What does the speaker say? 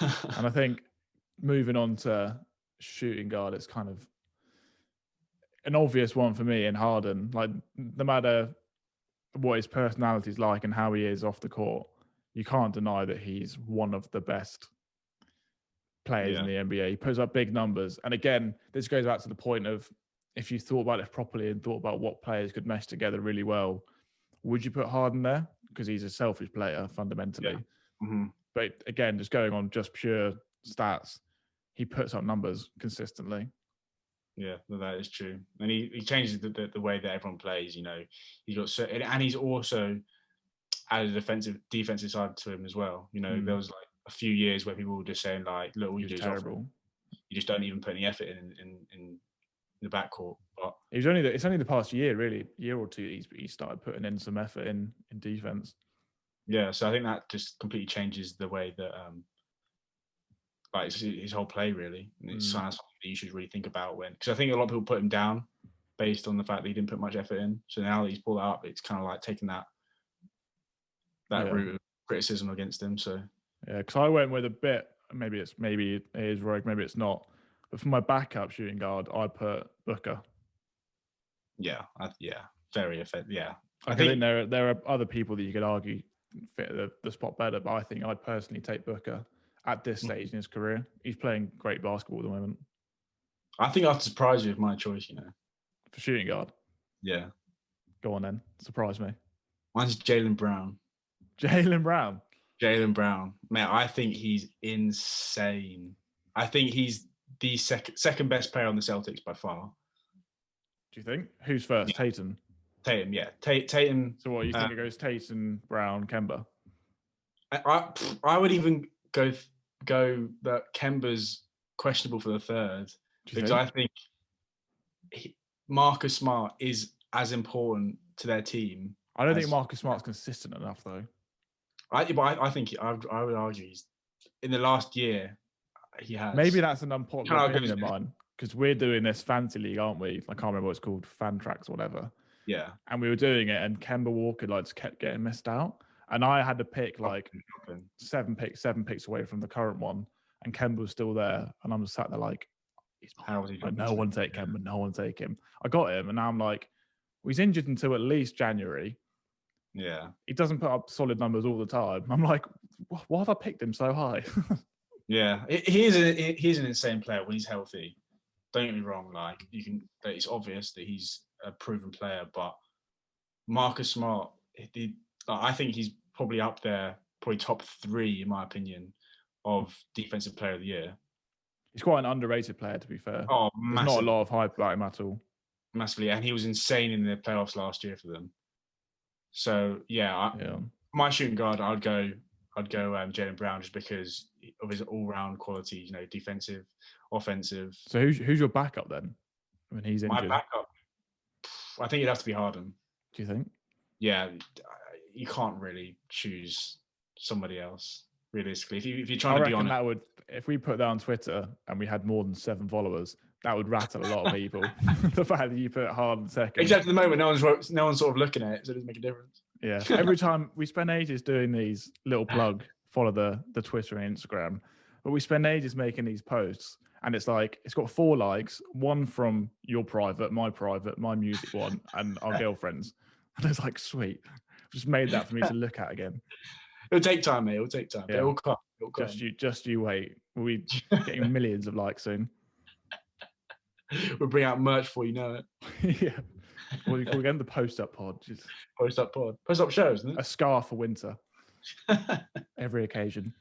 And I think moving on to shooting guard, it's kind of an obvious one for me in Harden. Like, no matter what his personality is like and how he is off the court, you can't deny that he's one of the best players in the NBA. He puts up big numbers. And again, this goes back to the point of, if you thought about it properly and thought about what players could mesh together really well, would you put Harden there? Because he's a selfish player fundamentally. Yeah. Mm-hmm. But again, just going on just pure stats, he puts up numbers consistently. Yeah, that is true. And he changes the way that everyone plays. You know, he's got and he's also added a defensive side to him as well. You know, there was like a few years where people were just saying like, look, all you do is terrible. You just don't even put any effort in the backcourt. But it's only the past year or two he started putting in some effort in defense. Yeah, so I think that just completely changes the way that like his whole play really. And it's something that you should really think about because I think a lot of people put him down based on the fact that he didn't put much effort in. So now that he's pulled that up, it's kind of like taking that route of criticism against him. So yeah, because I went with a bit. Maybe it is rogue, maybe it's not. But for my backup shooting guard, I put Booker. Yeah, very effective. Yeah, I think there are other people that you could argue fit the spot better, but I think I'd personally take Booker at this stage in his career. He's playing great basketball at the moment. I think I'd surprise you with my choice, you know. For shooting guard? Yeah. Go on then. Surprise me. Mine's Jaylen Brown. Jaylen Brown? Jaylen Brown. Man, I think he's insane. I think he's the second best player on the Celtics by far. Do you think? Who's first? Yeah. Tatum? Tatum, yeah. Tatum. So what, you think it goes Tatum, Brown, Kemba? I would even go that Kemba's questionable for the third because I think Marcus Smart is as important to their team. I don't think Marcus Smart's consistent enough though. I think I would argue he's in the last year he has. Maybe that's an unpopular opinion of mine because we're doing this fantasy league, aren't we? I can't remember what it's called, Fan Tracks or whatever. Yeah. And we were doing it, and Kemba Walker just kept getting missed out. And I had to pick seven picks away from the current one, and Kemba was still there. And I'm just sat there like, how was he? No one take Kemba. No one take him. I got him, and now I'm like, he's injured until at least January. Yeah. He doesn't put up solid numbers all the time. I'm like, why have I picked him so high? Yeah, he's an insane player when he's healthy. Don't get me wrong. Like it's obvious that he's a proven player, but Marcus Smart, I think he's probably up there, probably top 3 in my opinion of defensive player of the year. He's quite an underrated player, to be fair. Oh, there's not a lot of hype about him at all. Massively, and he was insane in the playoffs last year for them. So my shooting guard, I'd go Jaylen Brown just because of his all-round qualities. You know, defensive, offensive. So who's your backup then when he's injured? My backup, I think it'd have to be Harden. Do you think? Yeah, you can't really choose somebody else realistically. If you're trying to be honest, if we put that on Twitter and we had more than 7 followers, that would rattle a lot of people. The fact that you put Harden second. Except at the moment, no one's sort of looking at it, so it doesn't make a difference. Yeah. Every time we spend ages doing these little plug, follow the Twitter and Instagram, but we spend ages making these posts, and it's like it's got 4 likes, 1 from your private, my music one, and our girlfriends. And it's like, sweet. I've just made that for me to look at again. It'll take time, mate. It'll take time. Yeah. It'll come. Just you wait. We'll be getting millions of likes soon. We'll bring out merch before you know it. Yeah. We're getting the post-up pod. Post-up pod. Post-up shows, isn't it? A scarf for winter. Every occasion.